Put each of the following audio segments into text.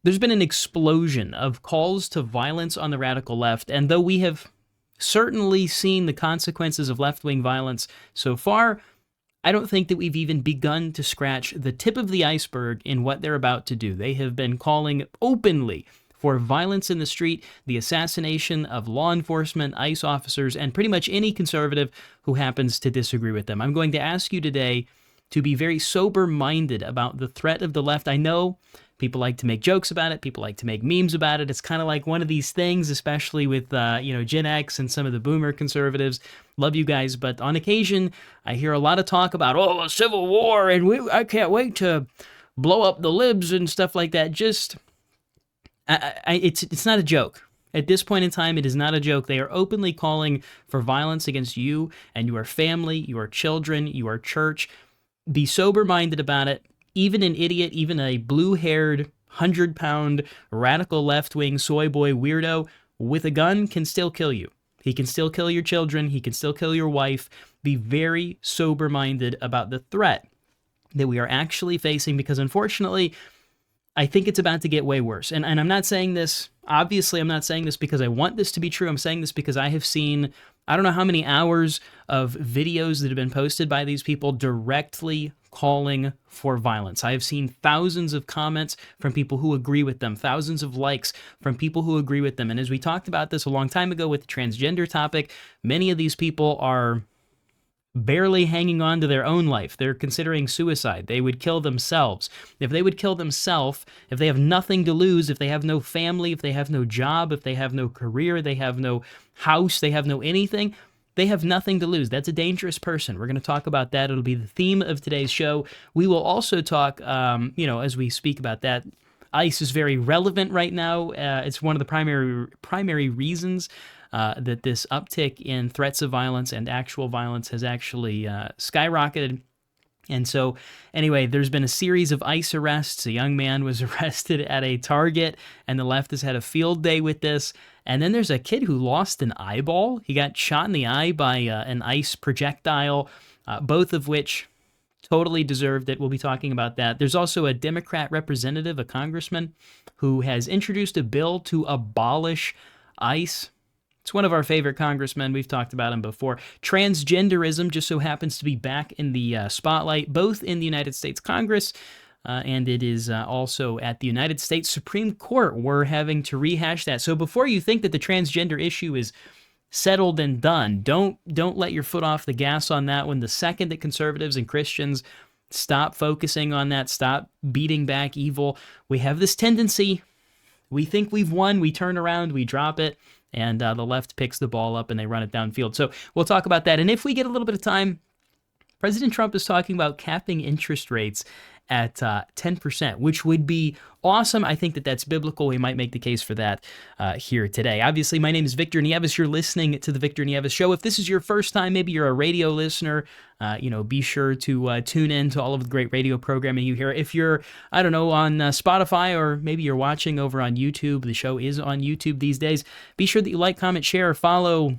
there's been an explosion of calls to violence on the radical left, and though we have certainly seen the consequences of left-wing violence so far, I don't think that we've even begun to scratch the tip of the iceberg in what they're about to do. They have been calling openly for violence in the street, the assassination of law enforcement, ICE officers, and pretty much any conservative who happens to disagree with them. I'm going to ask you today to be very sober-minded about the threat of the left. I know people like to make jokes about it. People like to make memes about it. It's kind of like one of these things, especially with, Gen X and some of the boomer conservatives. Love you guys. But on occasion, I hear a lot of talk about, a civil war, and I can't wait to blow up the libs and stuff like that. It's not a joke. At this point in time, it is not a joke. They are openly calling for violence against you and your family, your children, your church. Be sober-minded about it. Even an idiot, even a blue-haired, 100-pound, radical left-wing soy boy weirdo with a gun can still kill you. He can still kill your children. He can still kill your wife. Be very sober-minded about the threat that we are actually facing, because unfortunately, I think it's about to get way worse. And I'm not saying this, obviously I'm not saying this because I want this to be true. I'm saying this because I have seen, I don't know how many hours of videos that have been posted by these people directly calling for violence. I have seen thousands of comments from people who agree with them, thousands of likes from people who agree with them. And as we talked about this a long time ago with the transgender topic, many of these people are barely hanging on to their own life. They're considering suicide. They would kill themselves. If they would kill themselves, if they have nothing to lose, if they have no family, if they have no job, if they have no career, they have no house, they have no anything, they have nothing to lose. That's a dangerous person. We're going to talk about that. It'll be the theme of today's show. We will also talk, as we speak about that, ICE is very relevant right now. It's one of the primary reasons that this uptick in threats of violence and actual violence has actually skyrocketed. And so, anyway, there's been a series of ICE arrests. A young man was arrested at a Target, and the left has had a field day with this. And then there's a kid who lost an eyeball. He got shot in the eye by an ICE projectile, both of which totally deserved it. We'll be talking about that. There's also a Democrat representative, a congressman, who has introduced a bill to abolish ICE. It's one of our favorite congressmen. We've talked about him before. Transgenderism just so happens to be back in the spotlight, both in the United States Congress and it is also at the United States Supreme Court. We're having to rehash that. So before you think that the transgender issue is settled and done, don't let your foot off the gas on that one. The second that conservatives and Christians stop focusing on that, stop beating back evil, we have this tendency, we think we've won, we turn around, we drop it, and the left picks the ball up and they run it downfield. So we'll talk about that. And if we get a little bit of time, President Trump is talking about capping interest rates at 10%, which would be awesome. I think that that's biblical. We might make the case for that here today. Obviously, my name is Victor Nieves. You're listening to the Victor Nieves Show. If this is your first time, maybe you're a radio listener, be sure to tune in to all of the great radio programming you hear. If you're, on Spotify, or maybe you're watching over on YouTube, the show is on YouTube these days, be sure that you like, comment, share, follow,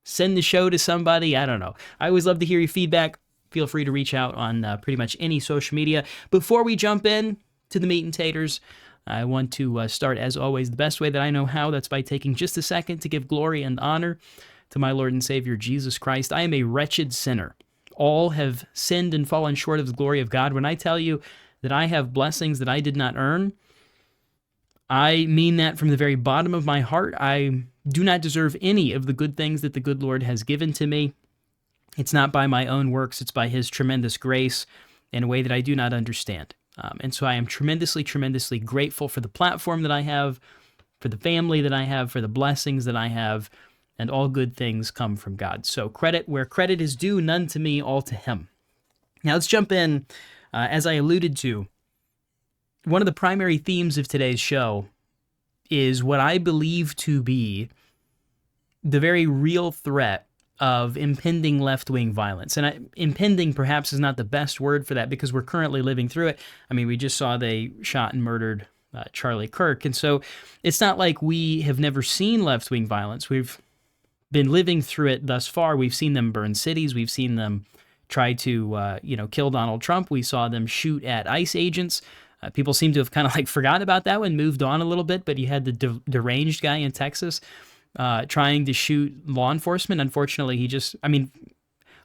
send the show to somebody. I don't know. I always love to hear your feedback. Feel free to reach out on pretty much any social media. Before we jump in to the meat and taters, I want to start, as always, the best way that I know how. That's by taking just a second to give glory and honor to my Lord and Savior, Jesus Christ. I am a wretched sinner. All have sinned and fallen short of the glory of God. When I tell you that I have blessings that I did not earn, I mean that from the very bottom of my heart. I do not deserve any of the good things that the good Lord has given to me. It's not by my own works, it's by His tremendous grace in a way that I do not understand. And so I am tremendously, tremendously grateful for the platform that I have, for the family that I have, for the blessings that I have, and all good things come from God. So credit where credit is due, none to me, all to Him. Now let's jump in. As I alluded to, one of the primary themes of today's show is what I believe to be the very real threat of impending left-wing violence. And impending perhaps is not the best word for that, because we're currently living through it. I mean, we just saw they shot and murdered Charlie Kirk. And so it's not like we have never seen left-wing violence. We've been living through it thus far. We've seen them burn cities. We've seen them try to, kill Donald Trump. We saw them shoot at ICE agents. People seem to have kind of like forgotten about that one, moved on a little bit, but you had the deranged guy in Texas trying to shoot law enforcement. Unfortunately,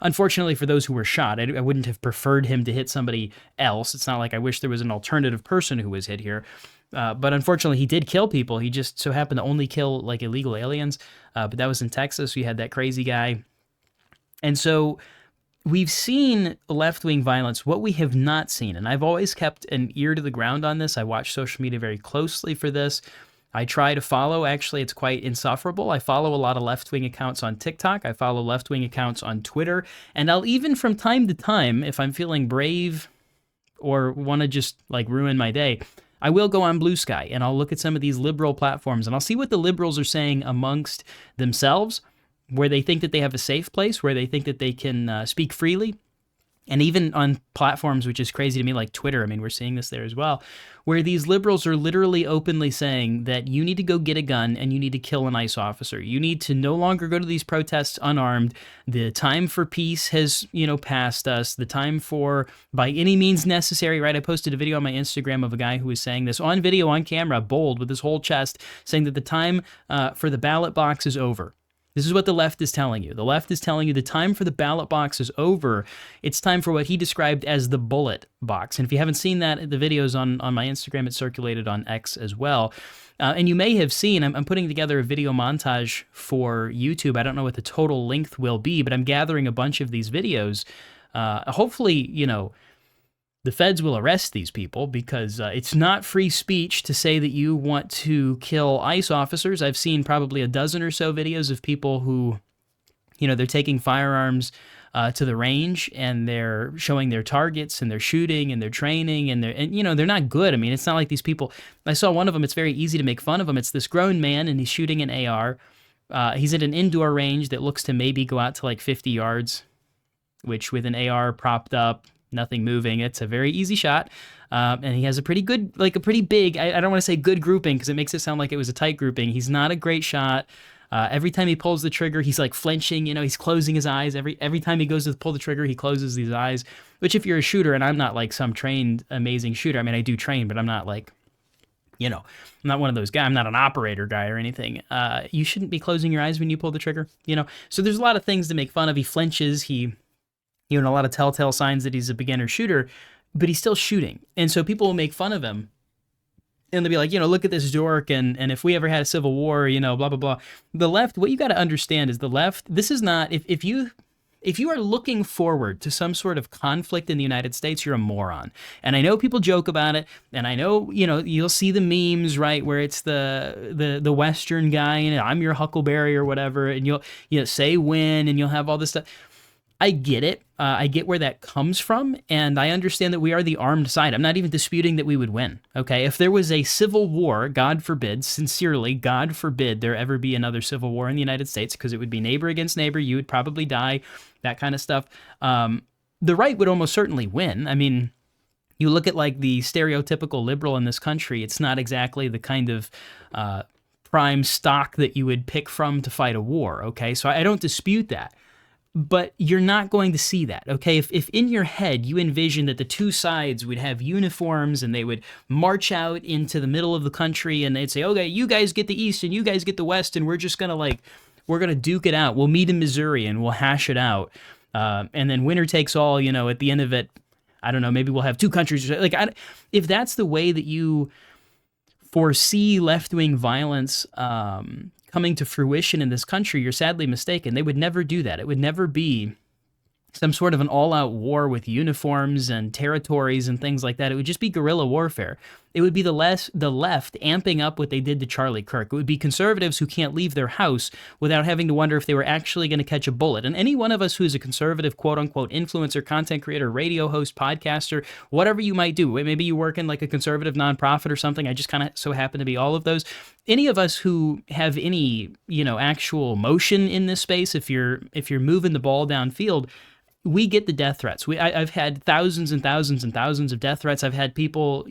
unfortunately for those who were shot, I wouldn't have preferred him to hit somebody else. It's not like I wish there was an alternative person who was hit here. But unfortunately, he did kill people. He just so happened to only kill like illegal aliens. But that was in Texas. We had that crazy guy. And so we've seen left-wing violence. What we have not seen, and I've always kept an ear to the ground on this. I watch social media very closely for this. I try to follow. Actually, it's quite insufferable. I follow a lot of left-wing accounts on TikTok. I follow left-wing accounts on Twitter. And I'll even from time to time, if I'm feeling brave or want to just like ruin my day, I will go on Blue Sky and I'll look at some of these liberal platforms and I'll see what the liberals are saying amongst themselves, where they think that they have a safe place, where they think that they can speak freely. And even on platforms, which is crazy to me, like Twitter, I mean, we're seeing this there as well, where these liberals are literally openly saying that you need to go get a gun and you need to kill an ICE officer. You need to no longer go to these protests unarmed. The time for peace has, passed us. The time for by any means necessary, right? I posted a video on my Instagram of a guy who was saying this on video, on camera, bold, with his whole chest, saying that the time for the ballot box is over. This is what the left is telling you. The left is telling you the time for the ballot box is over. It's time for what he described as the bullet box. And if you haven't seen that, the videos on my Instagram, it's circulated on X as well. And you may have seen, I'm putting together a video montage for YouTube. I don't know what the total length will be, but I'm gathering a bunch of these videos. Hopefully, the feds will arrest these people because it's not free speech to say that you want to kill ICE officers. I've seen probably a dozen or so videos of people who, they're taking firearms to the range and they're showing their targets and they're shooting and they're training and they're not good. I mean, it's not like these people. I saw one of them. It's very easy to make fun of him. It's this grown man and he's shooting an AR. He's at an indoor range that looks to maybe go out to like 50 yards, which with an AR propped up, nothing moving, it's a very easy shot. And he has a pretty good, like a pretty big, I don't want to say good grouping because it makes it sound like it was a tight grouping. He's not a great shot. Every time he pulls the trigger, he's like flinching, he's closing his eyes. Every time he goes to pull the trigger, he closes these eyes, which if you're a shooter, and I'm not like some trained, amazing shooter. I mean, I do train, but I'm not like, I'm not one of those guys. I'm not an operator guy or anything. You shouldn't be closing your eyes when you pull the trigger, So there's a lot of things to make fun of. He flinches, a lot of telltale signs that he's a beginner shooter, but he's still shooting. And so people will make fun of him. And they'll be like, look at this dork, and if we ever had a civil war, blah, blah, blah. The left, what you got to understand is the left, this is not, if you are looking forward to some sort of conflict in the United States, you're a moron. And I know people joke about it, and I know, you'll see the memes, right, where it's the Western guy, and I'm your Huckleberry or whatever, and you'll say when, and you'll have all this stuff. I get it. I get where that comes from, and I understand that we are the armed side. I'm not even disputing that we would win, okay? If there was a civil war, God forbid, sincerely, God forbid there ever be another civil war in the United States, because it would be neighbor against neighbor, you would probably die, that kind of stuff. The right would almost certainly win. I mean, you look at like the stereotypical liberal in this country, it's not exactly the kind of prime stock that you would pick from to fight a war, okay? So I don't dispute that. But you're not going to see that, okay? If in your head you envision that the two sides would have uniforms and they would march out into the middle of the country and they'd say, okay, you guys get the East and you guys get the West and we're just going to we're going to duke it out. We'll meet in Missouri and we'll hash it out. And then winner takes all, at the end of it, I don't know, maybe we'll have two countries. If that's the way that you foresee left-wing violence coming to fruition in this country, you're sadly mistaken. They would never do that. It would never be some sort of an all-out war with uniforms and territories and things like that. It would just be guerrilla warfare. It would be the left amping up what they did to Charlie Kirk. It would be conservatives who can't leave their house without having to wonder if they were actually going to catch a bullet. And any one of us who's a conservative, quote-unquote, influencer, content creator, radio host, podcaster, whatever you might do, maybe you work in like a conservative nonprofit or something, I just kind of so happen to be all of those. Any of us who have any, actual motion in this space, if you're moving the ball downfield, we get the death threats. I've had thousands and thousands and thousands of death threats. I've had people,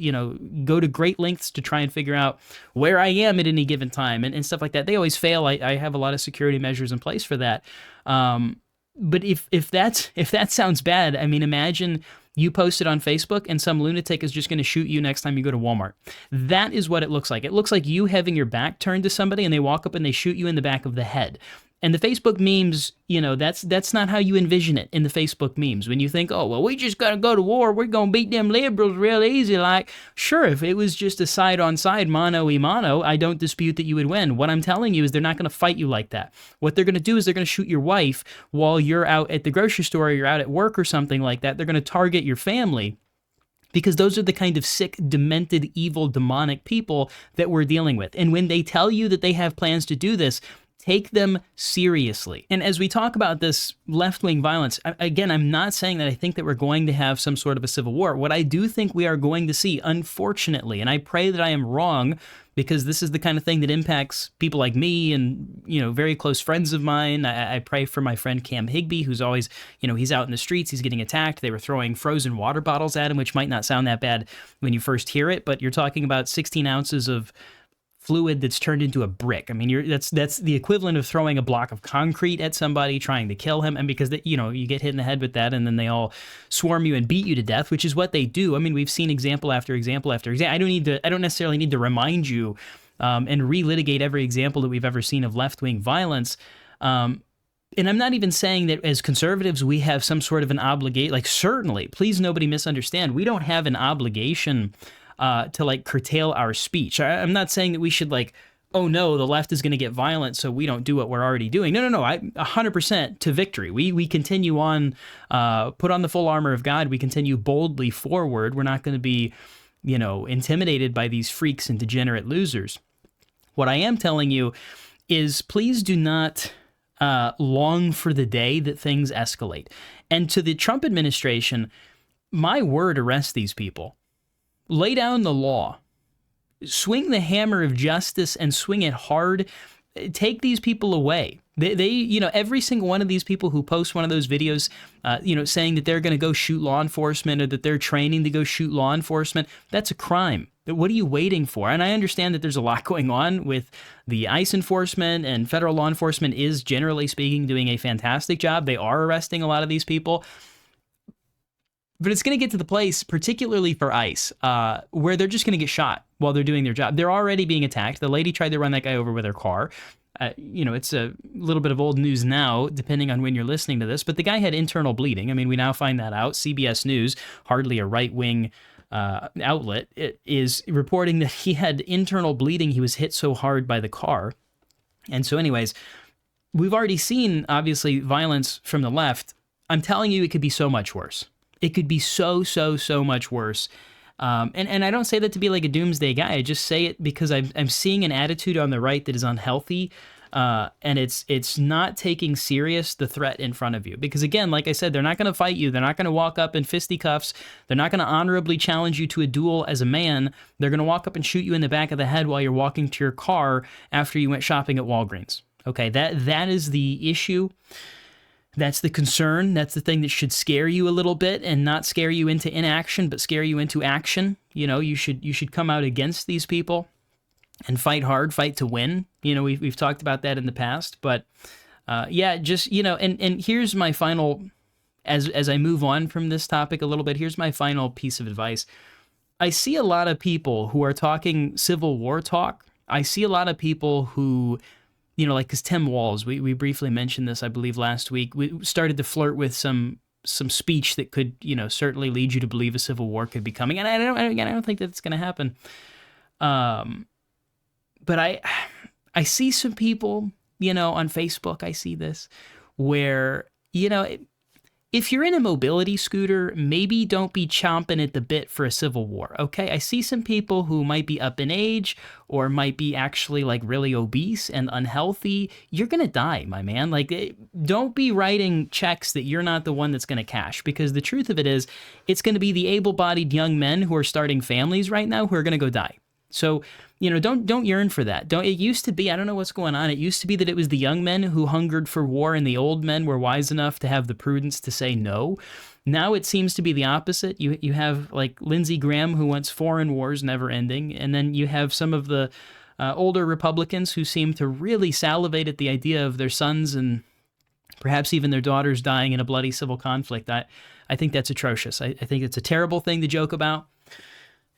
go to great lengths to try and figure out where I am at any given time and stuff like that. They always fail. I have a lot of security measures in place for that. But if that sounds bad, I mean, imagine You post it on Facebook, and some lunatic is just going to shoot you next time you go to Walmart. That is what it looks like. It looks like you having your back turned to somebody, and they walk up and they shoot you in the back of the head. And the Facebook memes, that's not how you envision it in the Facebook memes. When you think, oh, well, we just got to go to war. We're going to beat them liberals real easy. Like, sure, if it was just a side-on-side, mano-y-mano, I don't dispute that you would win. What I'm telling you is they're not going to fight you like that. What they're going to do is they're going to shoot your wife while you're out at the grocery store or you're out at work or something like that. They're going to target your family, because those are the kind of sick, demented, evil, demonic people that we're dealing with. And when they tell you that they have plans to do this, take them seriously. And as we talk about this left-wing violence, again, I'm not saying that I think that we're going to have some sort of a civil war. What I do think we are going to see, unfortunately, and I pray that I am wrong, because this is the kind of thing that impacts people like me and, very close friends of mine. I pray for my friend Cam Higbee, who's always, he's out in the streets, he's getting attacked. They were throwing frozen water bottles at him, which might not sound that bad when you first hear it, but you're talking about 16 ounces of fluid that's turned into a brick. I mean, that's the equivalent of throwing a block of concrete at somebody, trying to kill him. And because you get hit in the head with that, and then they all swarm you and beat you to death, which is what they do. I mean, we've seen example after example after example. I don't necessarily need to remind you and relitigate every example that we've ever seen of left-wing violence. And I'm not even saying that as conservatives we have some sort of an obligation. Like, certainly, please nobody misunderstand, we don't have an obligation to curtail our speech. I'm not saying that we should oh no, the left is going to get violent, so we don't do what we're already doing. No. 100% to victory. We continue on, put on the full armor of God. We continue boldly forward. We're not going to be, intimidated by these freaks and degenerate losers. What I am telling you is, please do not long for the day that things escalate. And to the Trump administration, my word, arrest these people. Lay down the law, swing the hammer of justice and swing it hard. Take these people away. They every single one of these people who post one of those videos, saying that they're going to go shoot law enforcement or that they're training to go shoot law enforcement, that's a crime. What are you waiting for? And I understand that there's a lot going on with the ICE enforcement, and federal law enforcement is, generally speaking, doing a fantastic job. They are arresting a lot of these people. But it's going to get to the place, particularly for ICE, where they're just going to get shot while they're doing their job. They're already being attacked. The lady tried to run that guy over with her car. It's a little bit of old news now, depending on when you're listening to this. But the guy had internal bleeding. I mean, we now find that out. CBS News, hardly a right-wing outlet, is reporting that he had internal bleeding. He was hit so hard by the car. And so anyways, we've already seen, obviously, violence from the left. I'm telling you, it could be so much worse. It could be so much worse. And I don't say that to be like a doomsday guy. I just say it because I'm seeing an attitude on the right that is unhealthy, and it's not taking serious the threat in front of you. Because again, like I said, they're not going to fight you. They're not going to walk up in fisticuffs. They're not going to honorably challenge you to a duel as a man. They're going to walk up and shoot you in the back of the head while you're walking to your car after you went shopping at Walgreens. Okay, that is the issue. That's the concern. That's the thing that should scare you a little bit, and not scare you into inaction, but scare you into action. You should come out against these people and fight hard, fight to win. We've talked about that in the past, but and here's my final, as I move on from this topic a little bit, here's my final piece of advice. I see a lot of people who are talking Civil War talk. I see a lot of people who, because Tim Walz, we briefly mentioned this, I believe, last week. We started to flirt with some speech that could, certainly lead you to believe a civil war could be coming. And I don't think that's going to happen. But I see some people, on Facebook, I see this, where, if you're in a mobility scooter, maybe don't be chomping at the bit for a civil war, okay? I see some people who might be up in age or might be actually really obese and unhealthy. You're going to die, my man. Don't be writing checks that you're not the one that's going to cash, because the truth of it is, it's going to be the able-bodied young men who are starting families right now who are going to go die. So, don't yearn for that. It used to be, I don't know what's going on. It used to be that it was the young men who hungered for war and the old men were wise enough to have the prudence to say no. Now it seems to be the opposite. You have Lindsey Graham, who wants foreign wars never ending. And then you have some of the older Republicans who seem to really salivate at the idea of their sons and perhaps even their daughters dying in a bloody civil conflict. I think that's atrocious. I think it's a terrible thing to joke about,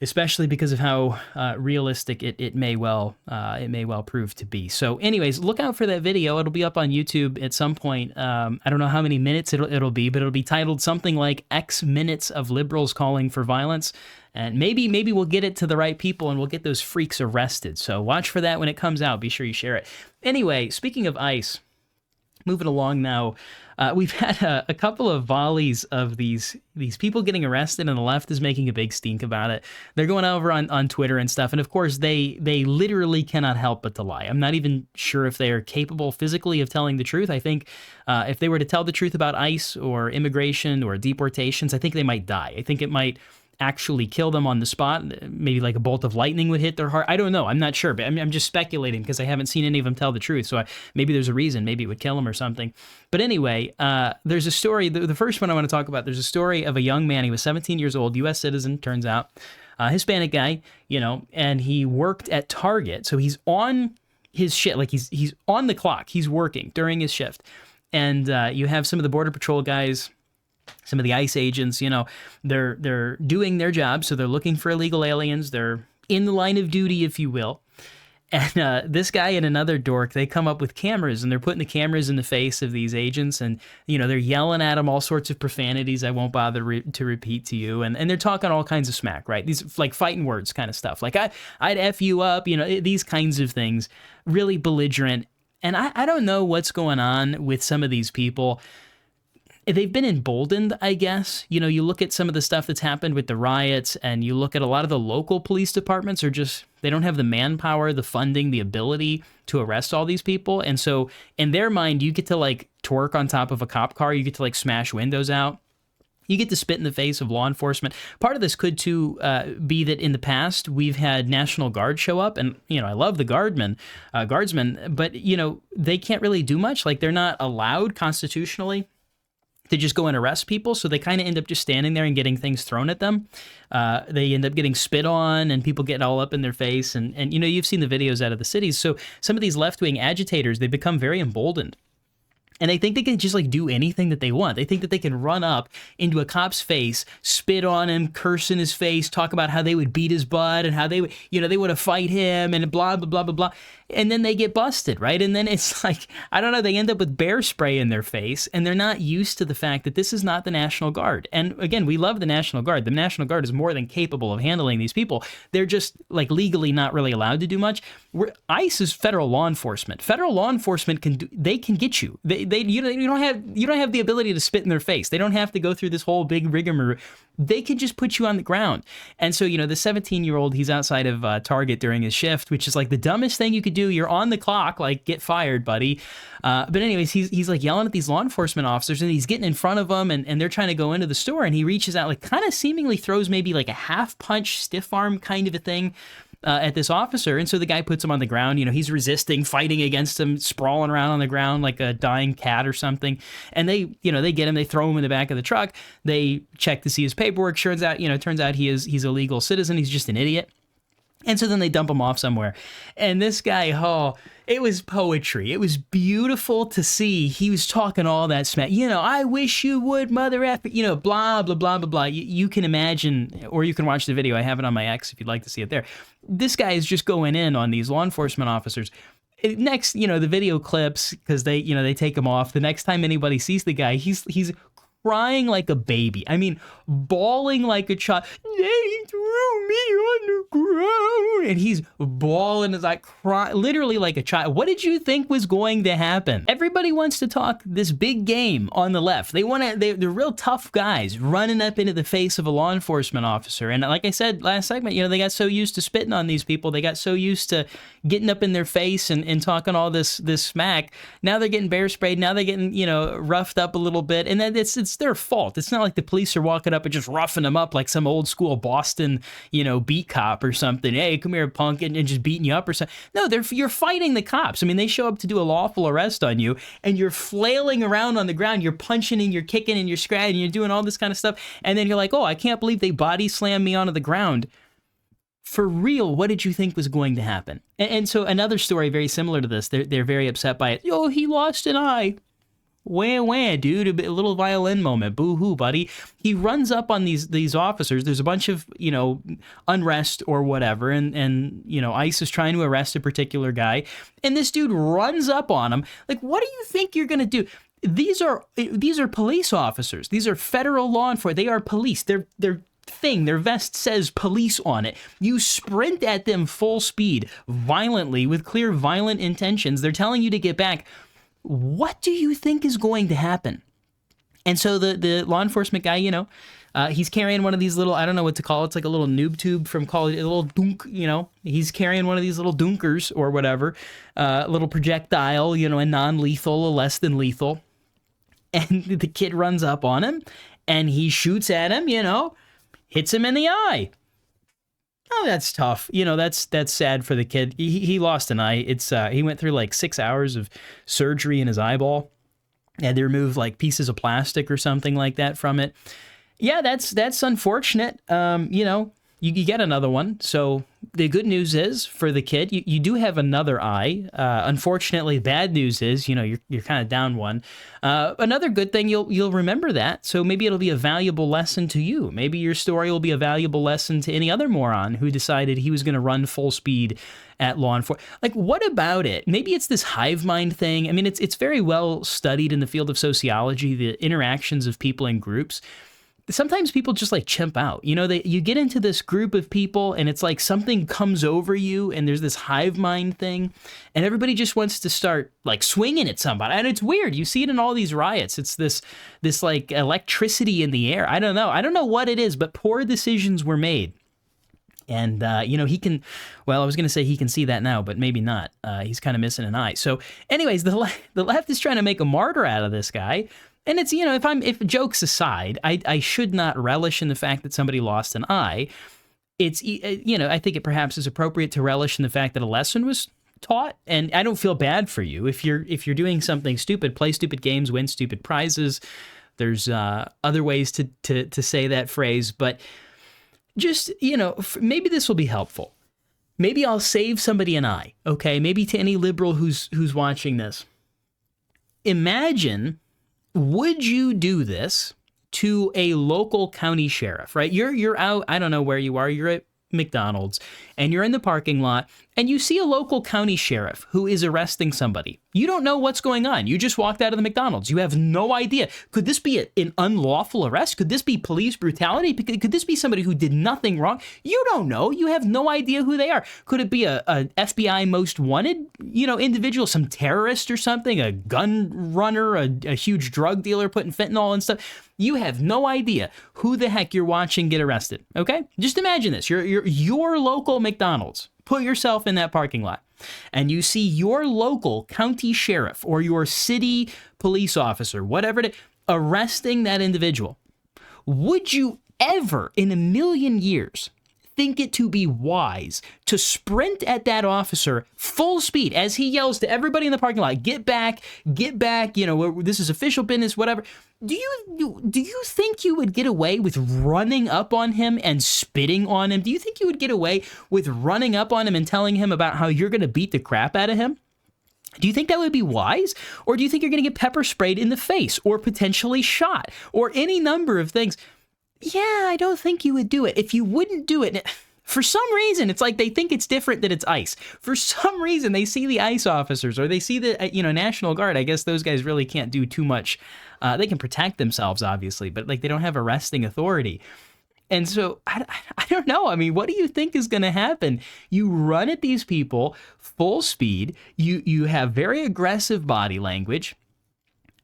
especially because of how realistic it may well prove to be. So anyways, look out for that video. It'll be up on YouTube at some point. I don't know how many minutes it'll be, but it'll be titled something like X minutes of liberals calling for violence. And maybe we'll get it to the right people and we'll get those freaks arrested. So watch for that when it comes out. Be sure you share it. Anyway, speaking of ICE, moving along now, we've had a couple of volleys of these people getting arrested, and the left is making a big stink about it. They're going over on Twitter and stuff, and of course they literally cannot help but to lie. I'm not even sure if they are capable physically of telling the truth. I think if they were to tell the truth about ICE or immigration or deportations, I think they might die. I think it might actually kill them on the spot. Maybe like a bolt of lightning would hit their heart. I don't know. I'm not sure, but I'm just speculating because I haven't seen any of them tell the truth. So maybe there's a reason. Maybe it would kill them or something. But anyway, there's a story. The first one I want to talk about, there's a story of a young man. He was 17 years old, U.S. citizen, turns out, Hispanic guy, and he worked at Target. So he's on his shift, like he's on the clock. He's working during his shift. And you have some of the Border Patrol guys, some of the ICE agents, they're doing their job. So they're looking for illegal aliens. They're in the line of duty, if you will. And this guy and another dork, they come up with cameras, and they're putting the cameras in the face of these agents. And, they're yelling at them all sorts of profanities I won't bother to repeat to you. And they're talking all kinds of smack, right? These like fighting words kind of stuff. Like, I'd F you up, these kinds of things, really belligerent. And I don't know what's going on with some of these people. They've been emboldened, I guess. You look at some of the stuff that's happened with the riots, and you look at a lot of the local police departments they don't have the manpower, the funding, the ability to arrest all these people. And so in their mind, you get to like twerk on top of a cop car. You get to like smash windows out. You get to spit in the face of law enforcement. Part of this could, too, be that in the past, we've had National Guard show up. And, I love the guardsmen, but, they can't really do much. Like, they're not allowed constitutionally to just go and arrest people. So they kind of end up just standing there and getting things thrown at them. They end up getting spit on, and people get all up in their face. And you've seen the videos out of the cities. So some of these left-wing agitators, they become very emboldened. And they think they can just like do anything that they want. They think that they can run up into a cop's face, spit on him, curse in his face, talk about how they would beat his butt and how they would, they would have fight him and blah, blah, blah, blah, blah. And then they get busted, right? And then it's like, I don't know, they end up with bear spray in their face, and they're not used to the fact that this is not the National Guard. And again, we love the National Guard. The National Guard is more than capable of handling these people. They're just like legally not really allowed to do much. ICE is federal law enforcement. Federal law enforcement can get you. You don't have the ability to spit in their face. They don't have to go through this whole big rigmarole. They can just put you on the ground. And so, the 17-year-old, he's outside of Target during his shift, which is like the dumbest thing you could do. You're on the clock, like, get fired, buddy. But anyways, he's like yelling at these law enforcement officers, and he's getting in front of them, and they're trying to go into the store, and he reaches out, like, kind of seemingly throws maybe like a half punch, stiff arm kind of a thing at this officer. And so the guy puts him on the ground. He's resisting, fighting against him, sprawling around on the ground like a dying cat or something. And they get him, they throw him in the back of the truck. They check to see his paperwork. Turns out he's a legal citizen. He's just an idiot. And so then they dump him off somewhere. And this guy, it was poetry. It was beautiful to see. He was talking all that smack. I wish you would, mother effer, blah, blah, blah, blah, blah. You can imagine, or you can watch the video. I have it on my X if you'd like to see it there. This guy is just going in on these law enforcement officers. Next, the video clips, because they take him off. The next time anybody sees the guy, he's crying like a baby. I mean, bawling like a child. They threw me on the ground. And he's bawling as I cry, literally like a child. What did you think was going to happen? Everybody wants to talk this big game on the left. They're real tough guys running up into the face of a law enforcement officer. And like I said last segment, they got so used to spitting on these people. They got so used to getting up in their face and talking all this smack. Now they're getting bear sprayed. Now they're getting, roughed up a little bit. And then it's their fault. It's not like the police are walking up and just roughing them up like some old school Boston, beat cop or something. Hey, come here, punk, and just beating you up or something. No, you're fighting the cops. I mean, they show up to do a lawful arrest on you, and you're flailing around on the ground. You're punching and you're kicking and you're scratching and you're doing all this kind of stuff. And then you're like, oh, I can't believe they body slammed me onto the ground. For real, what did you think was going to happen? And so another story very similar to this, they're very upset by it. Oh, he lost an eye. Wah, wah, dude, a little violin moment. Boo-hoo, buddy. He runs up on these officers. There's a bunch of, unrest or whatever, and ICE is trying to arrest a particular guy, and this dude runs up on him. Like, what do you think you're going to do? These are police officers. These are federal law enforcement. They are police. Their vest says police on it. You sprint at them full speed, violently, with clear violent intentions. They're telling you to get back. What do you think is going to happen? And so the law enforcement guy, he's carrying one of these little, I don't know what to call it. It's like a little noob tube from college, a little dunk, he's carrying one of these little dunkers or whatever, a little projectile, a non-lethal, a less than lethal. And the kid runs up on him and he shoots at him, hits him in the eye. Oh, that's tough. That's sad for the kid. He lost an eye. He went through like 6 hours of surgery in his eyeball. Had to remove like pieces of plastic or something like that from it. Yeah, that's unfortunate. You get another one. So the good news is for the kid, you do have another eye. Unfortunately, bad news is, you're kind of down one. Another good thing, you'll remember that. So maybe it'll be a valuable lesson to you. Maybe your story will be a valuable lesson to any other moron who decided he was going to run full speed at law enforcement. Like, what about it? Maybe it's this hive mind thing. I mean, it's very well studied in the field of sociology, the interactions of people in groups. Sometimes people just like chimp out. You get into this group of people and it's like something comes over you and there's this hive mind thing and everybody just wants to start like swinging at somebody. And it's weird. You see it in all these riots. It's this like electricity in the air. I don't know what it is, but poor decisions were made. And, he can, well, I was going to say he can see that now, but maybe not. He's kind of missing an eye. So anyways, the left is trying to make a martyr out of this guy. And it's, if jokes aside, I should not relish in the fact that somebody lost an eye. It's, I think it perhaps is appropriate to relish in the fact that a lesson was taught. And I don't feel bad for you. If you're doing something stupid, play stupid games, win stupid prizes. There's other ways to say that phrase. But just, maybe this will be helpful. Maybe I'll save somebody an eye. Okay, maybe to any liberal who's watching this. Imagine, would you do this to a local county sheriff, right? You're out, I don't know where you are, you're at McDonald's, and you're in the parking lot, and you see a local county sheriff who is arresting somebody. You don't know what's going on. You just walked out of the McDonald's. You have no idea. Could this be an unlawful arrest? Could this be police brutality? Could this be somebody who did nothing wrong? You don't know. You have no idea who they are. Could it be a FBI most wanted, individual, some terrorist or something, a gun runner, a huge drug dealer putting fentanyl and stuff? You have no idea who the heck you're watching get arrested, okay? Just imagine this. You're your local McDonald's. Put yourself in that parking lot, and you see your local county sheriff or your city police officer, whatever it is, arresting that individual. Would you ever in a million years think it to be wise to sprint at that officer full speed as he yells to everybody in the parking lot, get back, this is official business, whatever. Do you think you would get away with running up on him and spitting on him? Do you think you would get away with running up on him and telling him about how you're going to beat the crap out of him? Do you think that would be wise? Or do you think you're going to get pepper sprayed in the face or potentially shot or any number of things? Yeah, I don't think you would do it. If you wouldn't do it, for some reason, it's like they think it's different that it's ICE. For some reason, they see the ICE officers or they see the National Guard. I guess those guys really can't do too much. They can protect themselves, obviously, but like they don't have arresting authority. And so I don't know. I mean, what do you think is going to happen? You run at these people full speed. You have very aggressive body language.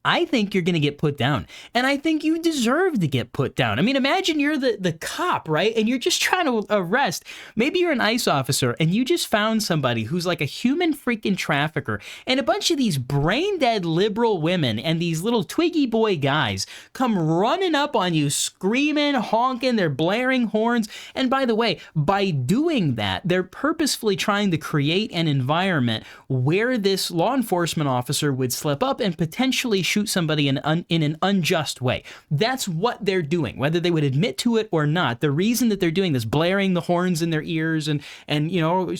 I think you're going to get put down, and I think you deserve to get put down. I mean, imagine you're the cop, right? And you're just trying to arrest. Maybe you're an ICE officer, and you just found somebody who's like a human freaking trafficker, and a bunch of these brain-dead liberal women and these little twiggy boy guys come running up on you, screaming, honking, they're blaring horns. And by the way, by doing that, they're purposefully trying to create an environment where this law enforcement officer would slip up and potentially shoot somebody in an unjust way. That's what they're doing, whether they would admit to it or not. The reason that they're doing this, blaring the horns in their ears and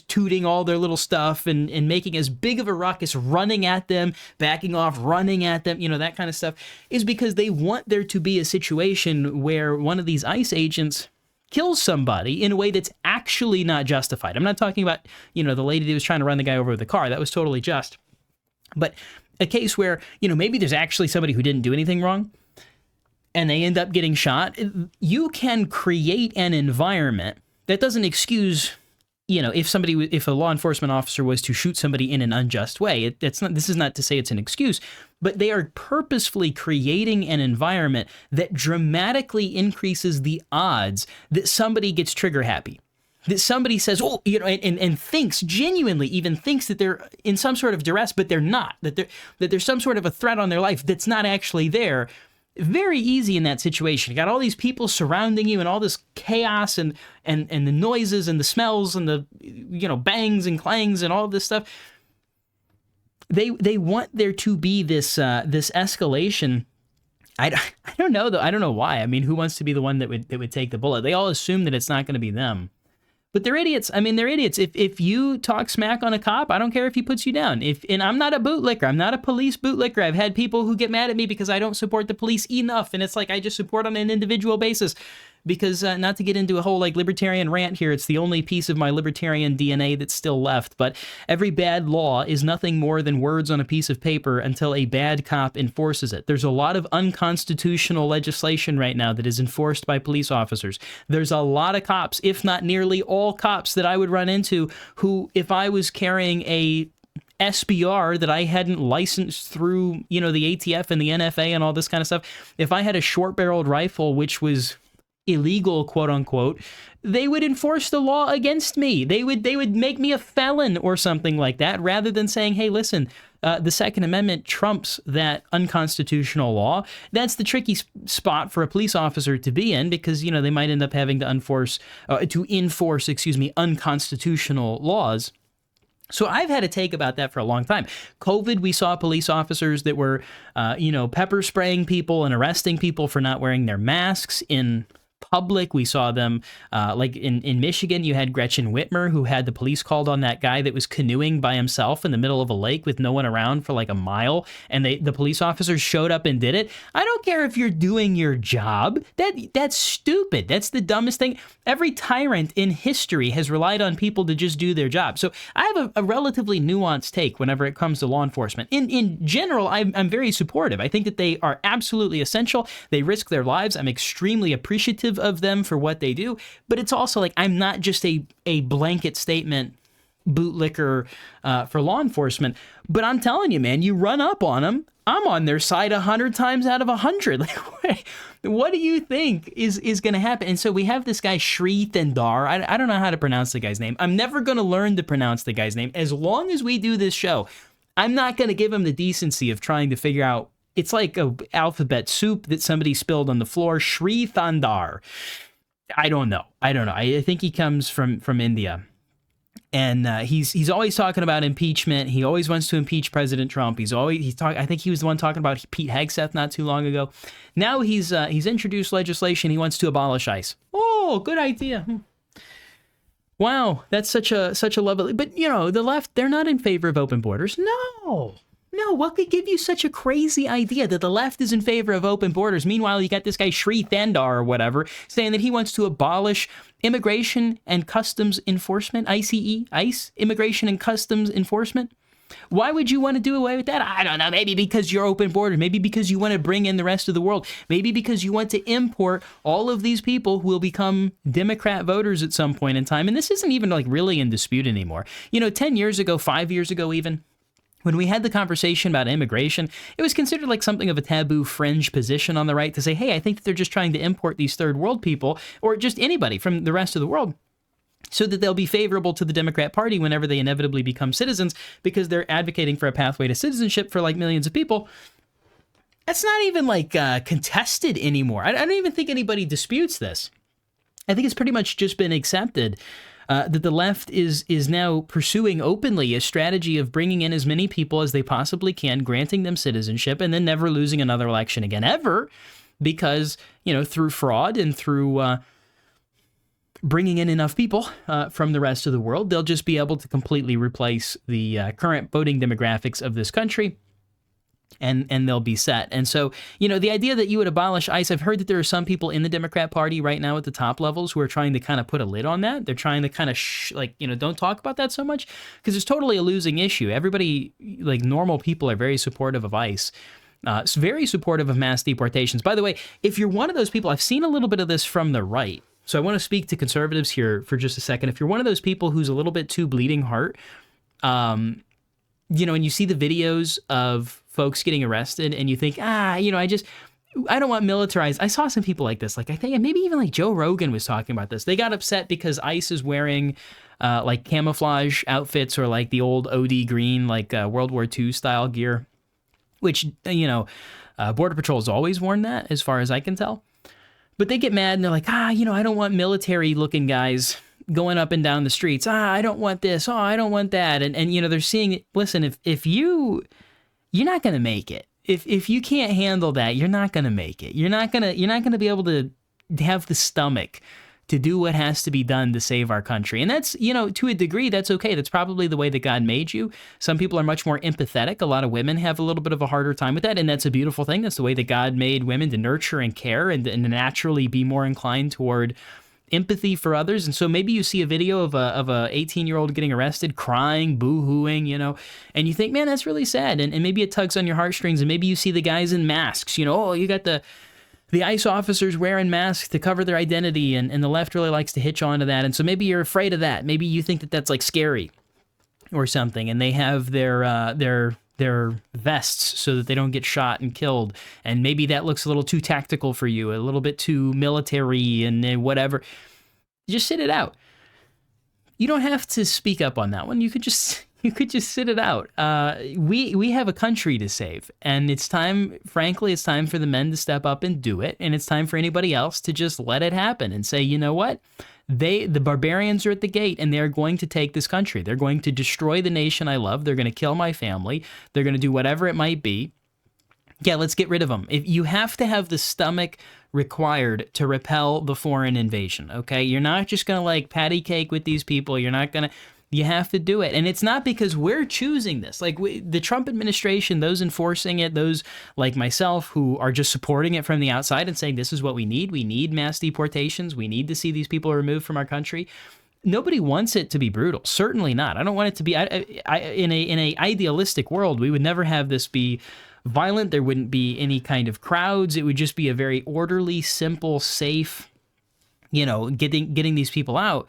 tooting all their little stuff and making as big of a ruckus, running at them, backing off, running at them, that kind of stuff, is because they want there to be a situation where one of these ICE agents kills somebody in a way that's actually not justified. I'm not talking about, the lady that was trying to run the guy over with the car. That was totally just. But a case where, maybe there's actually somebody who didn't do anything wrong and they end up getting shot. You can create an environment that doesn't excuse, if a law enforcement officer was to shoot somebody in an unjust way. This is not to say it's an excuse, but they are purposefully creating an environment that dramatically increases the odds that somebody gets trigger happy. That somebody says, and genuinely thinks that they're in some sort of duress, but they're not, that there's some sort of a threat on their life that's not actually there. Very easy in that situation. You got all these people surrounding you and all this chaos and the noises and the smells and the, bangs and clangs and all this stuff. They want there to be this escalation. I don't know though. I don't know why. I mean, who wants to be the one that would take the bullet? They all assume that it's not going to be them. But they're idiots. I mean, they're idiots. If you talk smack on a cop, I don't care if he puts you down. And I'm not a bootlicker. I'm not a police bootlicker. I've had people who get mad at me because I don't support the police enough. And it's like I just support on an individual basis. Because not to get into a whole libertarian rant here, it's the only piece of my libertarian DNA that's still left. But every bad law is nothing more than words on a piece of paper until a bad cop enforces it. There's a lot of unconstitutional legislation right now that is enforced by police officers. There's a lot of cops, if not nearly all cops, that I would run into who, if I was carrying a SBR that I hadn't licensed through, the ATF and the NFA and all this kind of stuff, if I had a short-barreled rifle, which was illegal, quote unquote, they would enforce the law against me. They would make me a felon or something like that, rather than saying, hey, listen, the Second Amendment trumps that unconstitutional law. That's the tricky spot for a police officer to be in, because, they might end up having to enforce unconstitutional laws. So I've had a take about that for a long time. COVID, we saw police officers that were, pepper spraying people and arresting people for not wearing their masks in public. We saw them, in Michigan, you had Gretchen Whitmer, who had the police called on that guy that was canoeing by himself in the middle of a lake with no one around for a mile, and the police officers showed up and did it. I don't care if you're doing your job. That's stupid. That's the dumbest thing. Every tyrant in history has relied on people to just do their job. So I have a relatively nuanced take whenever it comes to law enforcement. In general, I'm very supportive. I think that they are absolutely essential. They risk their lives. I'm extremely appreciative of them for what they do, but it's also I'm not just a blanket statement bootlicker for law enforcement, but I'm telling you, man, you run up on them, I'm on their side 100 times out of 100. What do you think is going to happen? And so we have this guy Shri Thandar. I don't know how to pronounce the guy's name. I'm never going to learn to pronounce the guy's name. As long as we do this show, I'm not going to give him the decency of trying to figure out. It's like a alphabet soup that somebody spilled on the floor. Shri Thandar. I don't know. I think he comes from India. And he's always talking about impeachment. He always wants to impeach President Trump. I think he was the one talking about Pete Hegseth not too long ago. Now he's introduced legislation. He wants to abolish ICE. Oh, good idea. Wow, that's such a lovely. But the left, they're not in favor of open borders. No, what could give you such a crazy idea that the left is in favor of open borders? Meanwhile, you got this guy Shri Thandar or whatever saying that he wants to abolish immigration and customs enforcement, ICE, immigration and customs enforcement. Why would you want to do away with that? I don't know. Maybe because you're open borders. Maybe because you want to bring in the rest of the world. Maybe because you want to import all of these people who will become Democrat voters at some point in time. And this isn't even really in dispute anymore. 10 years ago, 5 years ago even, when we had the conversation about immigration, it was considered like something of a taboo fringe position on the right to say, hey, I think that they're just trying to import these third world people or just anybody from the rest of the world so that they'll be favorable to the Democrat Party whenever they inevitably become citizens because they're advocating for a pathway to citizenship for millions of people. That's not even contested anymore. I don't even think anybody disputes this. I think it's pretty much just been accepted that the left is now pursuing openly a strategy of bringing in as many people as they possibly can, granting them citizenship, and then never losing another election again, ever, because, through fraud and through bringing in enough people from the rest of the world, they'll just be able to completely replace the current voting demographics of this country. And they'll be set. And so, the idea that you would abolish ICE, I've heard that there are some people in the Democrat Party right now at the top levels who are trying to kind of put a lid on that. They're trying to kind of don't talk about that so much, because it's totally a losing issue. Everybody, like normal people, are very supportive of ICE. It's very supportive of mass deportations. By the way, if you're one of those people, I've seen a little bit of this from the right. So I want to speak to conservatives here for just a second. If you're one of those people who's a little bit too bleeding heart, and you see the videos of folks getting arrested and you think, I don't want militarized. I saw some people like this, like I think maybe even like Joe Rogan was talking about this. They got upset because ICE is wearing like camouflage outfits or like the old OD green, like World War II style gear, which, Border Patrol has always worn that as far as I can tell. But they get mad and they're like, I don't want military looking guys going up and down the streets. I don't want this. I don't want that. And they're seeing it. Listen, if you're not going to make it. If you can't handle that, you're not going to make it. You're not going to be able to have the stomach to do what has to be done to save our country. And that's, to a degree, that's okay. That's probably the way that God made you. Some people are much more empathetic. A lot of women have a little bit of a harder time with that. And that's a beautiful thing. That's the way that God made women, to nurture and care and naturally be more inclined toward empathy for others. And so maybe you see a video of a 18-year-old getting arrested, crying, boo-hooing, and you think, man, that's really sad. And maybe it tugs on your heartstrings. And maybe you see the guys in masks, you got the ICE officers wearing masks to cover their identity. And the left really likes to hitch onto that. And so maybe you're afraid of that. Maybe you think that that's like scary or something. And they have their vests so that they don't get shot and killed. And maybe that looks a little too tactical for you, a little bit too military and whatever. Just sit it out. You don't have to speak up on that one. You could just sit it out. We have a country to save, and it's time for the men to step up and do it. And it's time for anybody else to just let it happen and say, you know what? The barbarians are at the gate, and they're going to take this country. They're going to destroy the nation I love. They're going to kill my family. They're going to do whatever it might be. Yeah, let's get rid of them. If you have to have the stomach required to repel the foreign invasion, okay? You're not just going to like patty cake with these people. You have to do it. And it's not because we're choosing this. Like the Trump administration, those enforcing it, those like myself who are just supporting it from the outside and saying this is what we need. We need mass deportations. We need to see these people removed from our country. Nobody wants it to be brutal. Certainly not. I don't want it to be. In a idealistic world, we would never have this be violent. There wouldn't be any kind of crowds. It would just be a very orderly, simple, safe, getting these people out.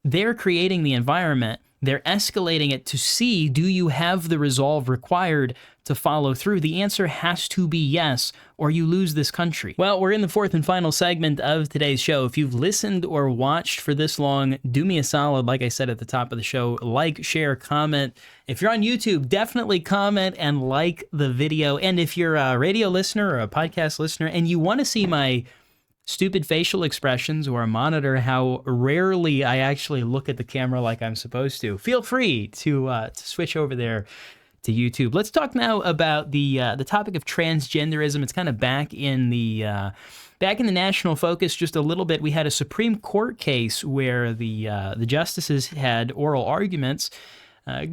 They're creating the environment. They're escalating it to see, do you have the resolve required to follow through? The answer has to be yes, or you lose this country. Well, we're in the fourth and final segment of today's show. If you've listened or watched for this long, do me a solid, like I said at the top of the show, like, share, comment. If you're on YouTube, definitely comment and like the video. And if you're a radio listener or a podcast listener and you want to see my stupid facial expressions or monitor how rarely I actually look at the camera like I'm supposed to, feel free to switch over there to YouTube. Let's talk now about the topic of transgenderism. It's kind of back in the national focus just a little bit. We had a Supreme Court case where the justices had oral arguments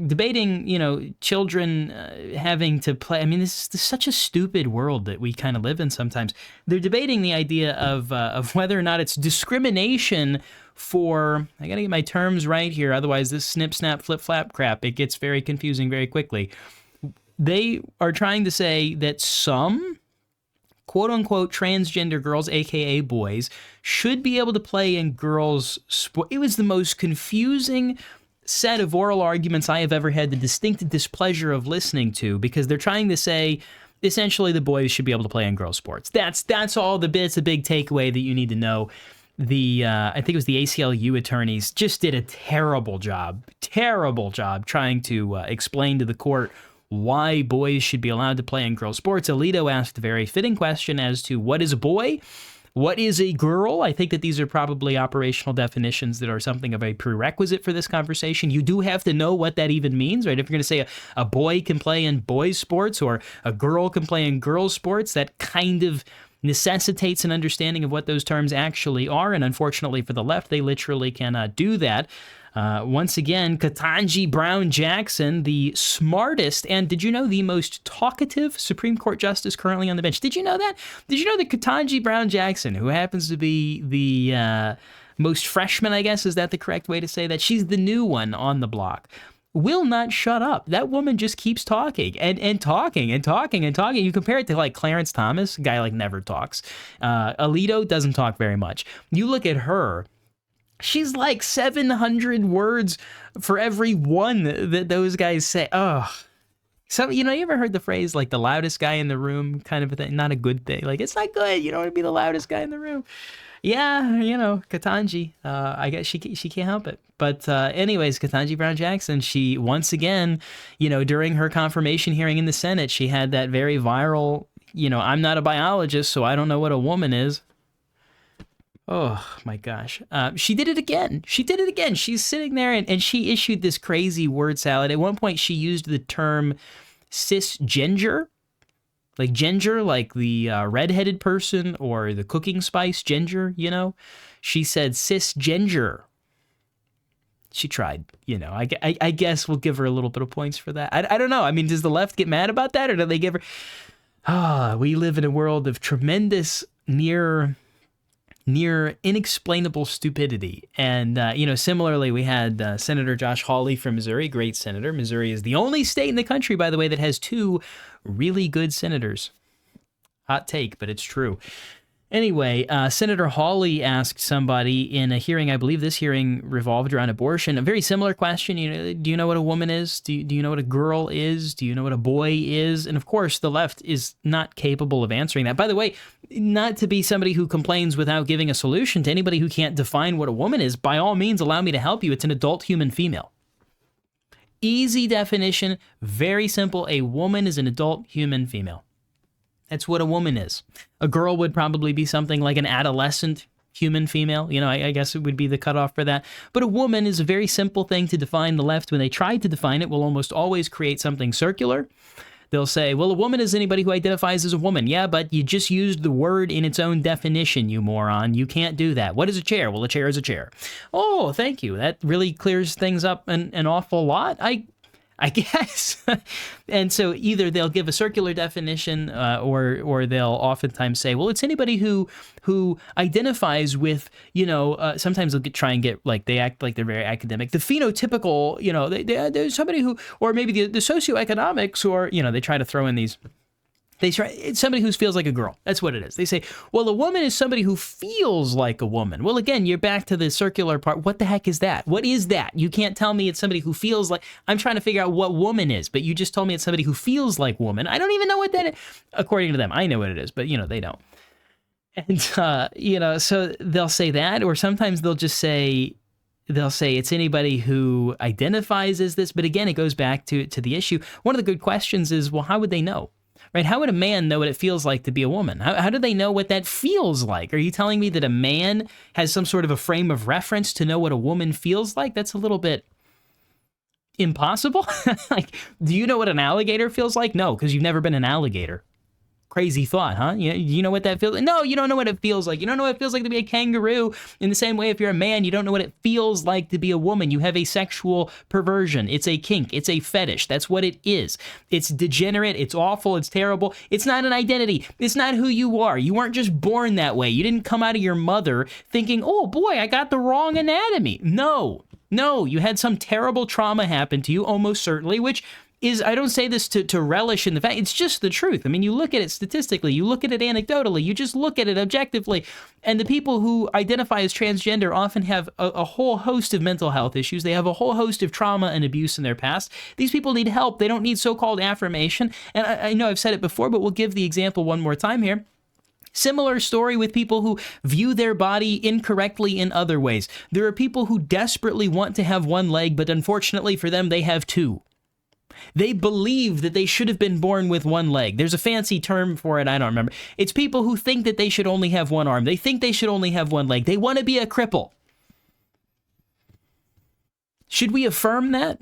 debating, children having to play. I mean, this is such a stupid world that we kind of live in sometimes. They're debating the idea of whether or not it's discrimination for, I got to get my terms right here, otherwise this snip, snap, flip, flap crap, it gets very confusing very quickly. They are trying to say that some quote-unquote transgender girls, aka boys, should be able to play in girls' sport. It was the most confusing set of oral arguments I have ever had the distinct displeasure of listening to, because they're trying to say essentially the boys should be able to play in girls' sports. That's all the bits, the big takeaway that you need to know. I think it was the ACLU attorneys just did a terrible job trying to explain to the court why boys should be allowed to play in girls' sports. Alito asked a very fitting question as to what is a boy, What is a girl? I think that these are probably operational definitions that are something of a prerequisite for this conversation. You do have to know what that even means, right? If you're going to say a boy can play in boys' sports or a girl can play in girls' sports, that kind of necessitates an understanding of what those terms actually are. And unfortunately for the left, they literally cannot do that. Once again, Ketanji Brown Jackson, the smartest and, did you know, the most talkative Supreme Court justice currently on the bench. Did you know that? Did you know that Ketanji Brown Jackson, who happens to be the most freshman, I guess, is that the correct way to say that? She's the new one on the block. Will not shut up. That woman just keeps talking and talking and talking and talking. You compare it to like Clarence Thomas, a guy like never talks. Alito doesn't talk very much. You look at her. She's like 700 words for every one that those guys say. Oh, so, you ever heard the phrase like the loudest guy in the room kind of a thing? Not a good thing. Like, it's not good. You don't want to be the loudest guy in the room. Yeah, Ketanji, I guess she can't help it. But anyways, Ketanji Brown Jackson, she once again, during her confirmation hearing in the Senate, she had that very viral, I'm not a biologist, so I don't know what a woman is. Oh, my gosh. She did it again. She's sitting there and she issued this crazy word salad. At one point, she used the term cisgender, like ginger, like the redheaded person or the cooking spice ginger, She said cisgender. She tried, I guess we'll give her a little bit of points for that. I don't know. I mean, does the left get mad about that or do they give her... we live in a world of tremendous near inexplainable stupidity. And, similarly, we had Senator Josh Hawley from Missouri, great senator. Missouri is the only state in the country, by the way, that has 2 really good senators. Hot take, but it's true. Anyway, Senator Hawley asked somebody in a hearing, I believe this hearing revolved around abortion, a very similar question. Do you know what a woman is? Do you know what a girl is? Do you know what a boy is? And of course, the left is not capable of answering that. By the way, not to be somebody who complains without giving a solution to anybody who can't define what a woman is, by all means, allow me to help you. It's an adult human female. Easy definition, very simple. A woman is an adult human female. That's what a woman is. A girl would probably be something like an adolescent human female. I guess it would be the cutoff for that. But a woman is a very simple thing to define. The left, when they try to define it, will almost always create something circular. They'll say, well, a woman is anybody who identifies as a woman. Yeah, but you just used the word in its own definition, you moron. You can't do that. What is a chair? Well, a chair is a chair. Oh, thank you. That really clears things up an awful lot. I guess. And so either they'll give a circular definition or they'll oftentimes say, well, it's anybody who identifies with, sometimes they'll try and get like, they act like they're very academic. The phenotypical, there's somebody who, or maybe the socioeconomics, or, they try to throw in these. It's somebody who feels like a girl. That's what it is. They say, well, a woman is somebody who feels like a woman. Well, again, you're back to the circular part. What the heck is that? What is that? You can't tell me it's somebody who feels like... I'm trying to figure out what woman is, but you just told me it's somebody who feels like woman. I don't even know what that is. According to them, I know what it is, but, they don't. And, so they'll say that, or sometimes they'll say it's anybody who identifies as this. But again, it goes back to the issue. One of the good questions is, well, how would they know? Right? How would a man know what it feels like to be a woman? How do they know what that feels like? Are you telling me that a man has some sort of a frame of reference to know what a woman feels like? That's a little bit impossible. Like, do you know what an alligator feels like? No, because you've never been an alligator. Crazy thought, huh? You know what that feels like? No, you don't know what it feels like. You don't know what it feels like to be a kangaroo. In the same way, if you're a man, you don't know what it feels like to be a woman. You have a sexual perversion. It's a kink. It's a fetish. That's what it is. It's degenerate. It's awful. It's terrible. It's not an identity. It's not who you are. You weren't just born that way. You didn't come out of your mother thinking, oh boy, I got the wrong anatomy. No, you had some terrible trauma happen to you, almost certainly, which is, I don't say this to relish in the fact, it's just the truth. I mean, you look at it statistically, you look at it anecdotally, you just look at it objectively, and the people who identify as transgender often have a whole host of mental health issues. They have a whole host of trauma and abuse in their past. These people need help. They don't need so-called affirmation. And I know I've said it before, but we'll give the example one more time here. Similar story with people who view their body incorrectly in other ways. There are people who desperately want to have one leg, but unfortunately for them, they have 2. They believe that they should have been born with one leg. There's a fancy term for it. I don't remember. It's people who think that they should only have one arm. They think they should only have one leg. They want to be a cripple. Should we affirm that?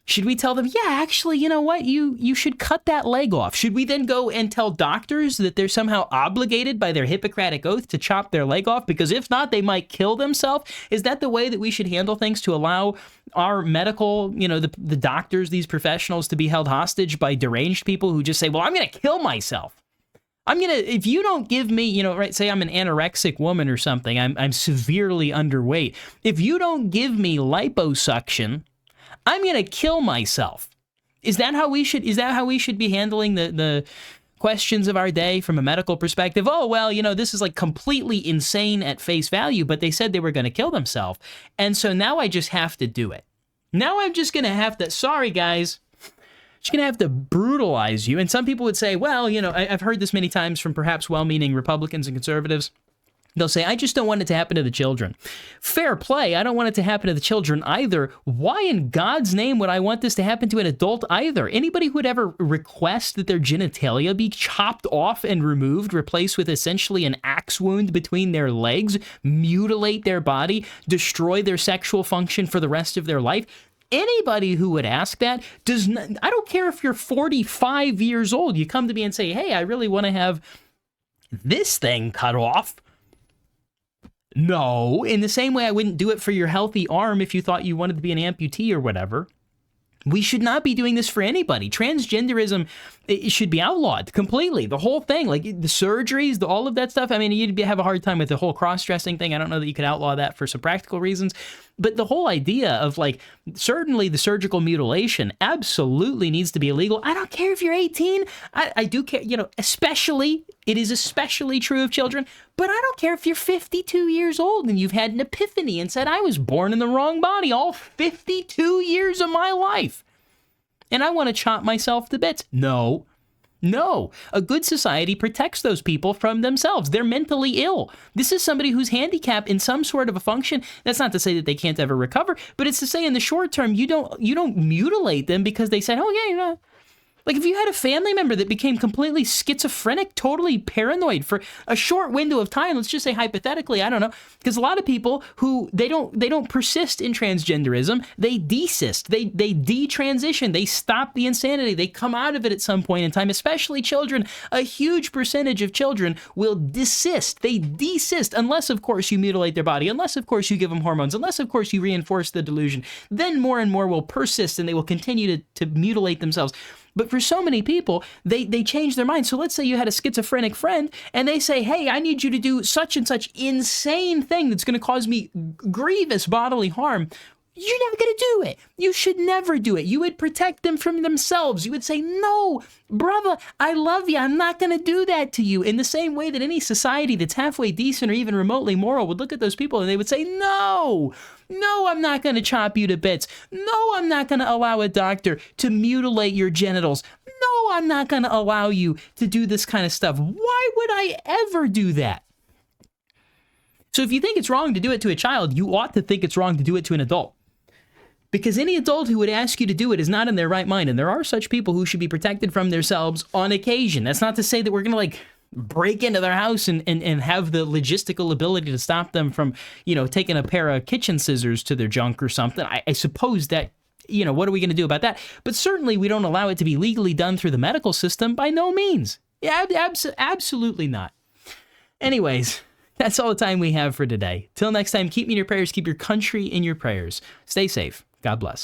Should we tell them, yeah, actually, you know what? You should cut that leg off. Should we then go and tell doctors that they're somehow obligated by their Hippocratic oath to chop their leg off? Because if not, they might kill themselves. Is that the way that we should handle things, to allow our medical, the doctors, these professionals, to be held hostage by deranged people who just say, well, I'm going to kill myself. If you don't give me, right, say I'm an anorexic woman or something, I'm severely underweight. If you don't give me liposuction, I'm going to kill myself. Is that how we should be handling the questions of our day from a medical perspective? Oh, well, this is like completely insane at face value, but they said they were going to kill themselves. And so now I just have to do it. Now I'm just going to have to, sorry guys, just going to have to brutalize you. And some people would say, well, I've heard this many times from perhaps well-meaning Republicans and conservatives. They'll say, I just don't want it to happen to the children. Fair play. I don't want it to happen to the children either. Why in God's name would I want this to happen to an adult either? Anybody who would ever request that their genitalia be chopped off and removed, replaced with essentially an axe wound between their legs, mutilate their body, destroy their sexual function for the rest of their life? Anybody who would ask that does not, I don't care if you're 45 years old, you come to me and say, hey, I really want to have this thing cut off. No, in the same way I wouldn't do it for your healthy arm if you thought you wanted to be an amputee or whatever. We should not be doing this for anybody. Transgenderism, it should be outlawed completely. The whole thing, like the surgeries, all of that stuff. I mean, you'd have a hard time with the whole cross-dressing thing. I don't know that you could outlaw that for some practical reasons. But the whole idea of, like, certainly the surgical mutilation absolutely needs to be illegal. I don't care if you're 18. I do care, especially, it is especially true of children. But I don't care if you're 52 years old and you've had an epiphany and said, I was born in the wrong body all 52 years of my life, and I want to chop myself to bits. No. A good society protects those people from themselves. They're mentally ill. This is somebody who's handicapped in some sort of a function. That's not to say that they can't ever recover, but it's to say in the short term, you don't mutilate them because they said, oh yeah, like if you had a family member that became completely schizophrenic, totally paranoid for a short window of time, let's just say hypothetically, I don't know, because a lot of people who they don't persist in transgenderism, they desist, they detransition, they stop the insanity, they come out of it at some point in time, especially children. A huge percentage of children will desist, they desist, unless of course you mutilate their body, unless of course you give them hormones, unless of course you reinforce the delusion. Then more and more will persist and they will continue to mutilate themselves. But for so many people, they change their mind. So let's say you had a schizophrenic friend and they say, hey, I need you to do such and such insane thing that's going to cause me grievous bodily harm. You're never going to do it. You should never do it. You would protect them from themselves. You would say, no, brother, I love you. I'm not going to do that to you. In the same way that any society that's halfway decent or even remotely moral would look at those people and they would say, no, I'm not going to chop you to bits. No, I'm not going to allow a doctor to mutilate your genitals. No, I'm not going to allow you to do this kind of stuff. Why would I ever do that? So if you think it's wrong to do it to a child, you ought to think it's wrong to do it to an adult. Because any adult who would ask you to do it is not in their right mind. And there are such people who should be protected from themselves on occasion. That's not to say that we're going to break into their house and have the logistical ability to stop them from, taking a pair of kitchen scissors to their junk or something. I suppose that, what are we going to do about that? But certainly we don't allow it to be legally done through the medical system. By no means. Yeah, absolutely not. Anyways, that's all the time we have for today. Till next time, keep me in your prayers. Keep your country in your prayers. Stay safe. God bless.